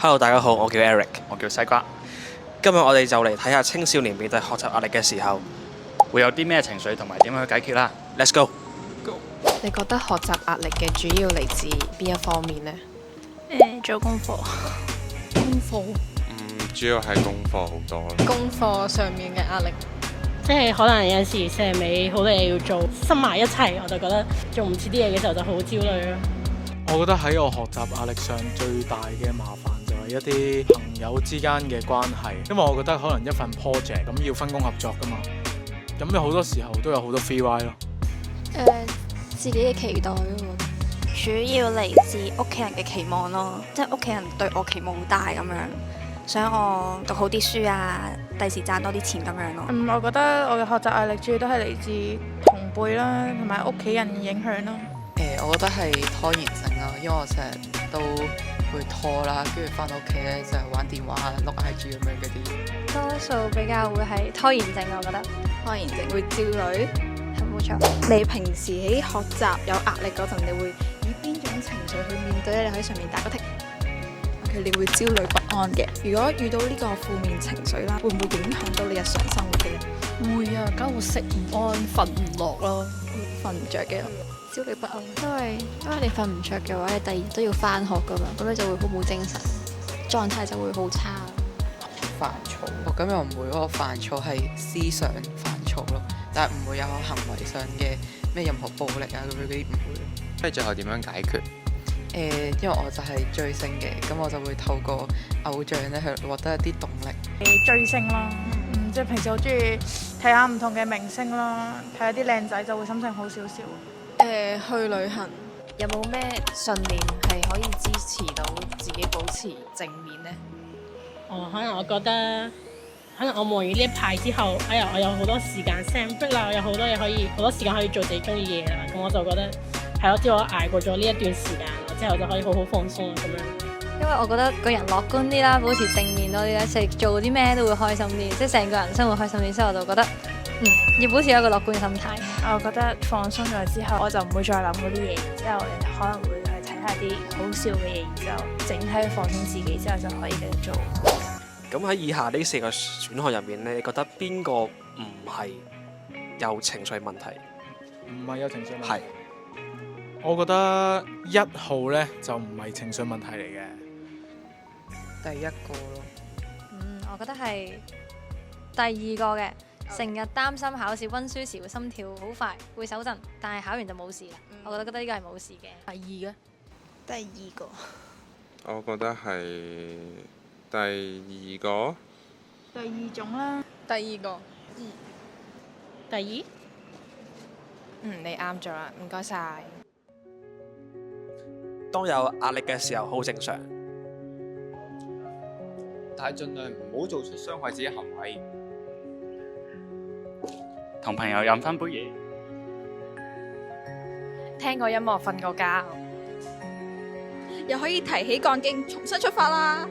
Hello，大家好，我叫 Eric。我叫西瓜。今日我哋就嚟睇下青少年面對學習壓力嘅時候，會有啲咩情緒同埋點樣去解決啦。 Let's go。你覺得學習壓力嘅主要嚟自邊一方面呢？做功課。功課。主要係功課好多咯。功課上面嘅壓力，即係可能有陣時成尾好多嘢要做，塞埋一齊，我就覺得做唔切啲嘢嘅時候就好焦慮咯。我覺得喺我學習壓力上最大嘅麻煩就係一啲朋友之間嘅關係，因為我覺得可能一份 project 咁要分工合作噶嘛，咁有好多時候都有好多 free ride 咯。自己嘅期待咯，主要嚟自屋企人嘅期望咯，即係屋企人對我期望好大咁樣，想我讀好啲書啊，第時賺多啲錢咁樣咯。我覺得我嘅學習壓力主要都係嚟自同輩啦，同埋屋企人嘅影響咯。我覺得係拖延症啦，因為我成日都會拖啦，跟住翻到屋企咧就係玩電話、碌 IG 咁樣嗰啲。多數比較會係拖延症，我覺得拖延症會焦慮，係冇錯。你平時喺學習有壓力嗰陣，你會以邊種情緒去面對咧？你喺上面打個剔。你會焦慮不安嘅。如果遇到呢個負面情緒啦，會唔會影響到你日常生活嘅咧？會啊，梗會食唔安、瞓唔落咯，瞓唔着嘅，焦慮不安。因為你瞓唔着嘅話，你第二日都要翻學噶嘛，咁你就會好冇精神，狀態就會好差。煩躁，咁又唔會咯，煩躁係思想煩躁咯，但係唔會有行為上嘅咩任何暴力啊咁樣嗰啲唔會。咁你最後點樣解決？因為我就係追星嘅，咁我就會透過偶像咧去獲得一啲動力。追星啦，即係平時好中意睇下唔同嘅明星啦，睇下啲靚仔就會心情好少少。去旅行。有冇咩信念係可以支持到自己保持正面呢？可能我覺得，可能我忙完呢一排之後，我有好多時間 send break 啦，我有好多嘢好多時間可以做自己中意嘅嘢啦，咁我就覺得係咯，只要我捱過咗呢一段時間，之後就可以好好放鬆咁樣。因為我覺得個人樂觀啲啦，保持正面多啲啦，做啲咩都會開心啲，即係成個人生活開心啲，所以我就覺得要保持一個樂觀嘅心態。我覺得放鬆咗之後，我就唔會再諗嗰啲嘢，之後可能會去睇下啲好笑嘅嘢，然之後整體放鬆自己之後就可以繼續做。咁喺以下呢4個選項入面咧，你覺得邊個唔係有情緒問題？唔係有情緒問題。係。我覺得1號咧就唔係情緒問題嚟嘅。第一個咯。我覺得係第2個嘅，成日擔心考試溫書時會心跳好快，會手震，但係考完就冇事啦。我覺得呢個係冇事嘅。第二個。我覺得係第2個。第2種啦。第2個。第2？你啱咗啦，唔該晒。當有壓力嘅時候好正常，但係盡量唔好做出傷害自己行為。同朋友飲翻杯嘢，聽個音樂，瞓個覺，又可以提起鋼勁，重新出發啦！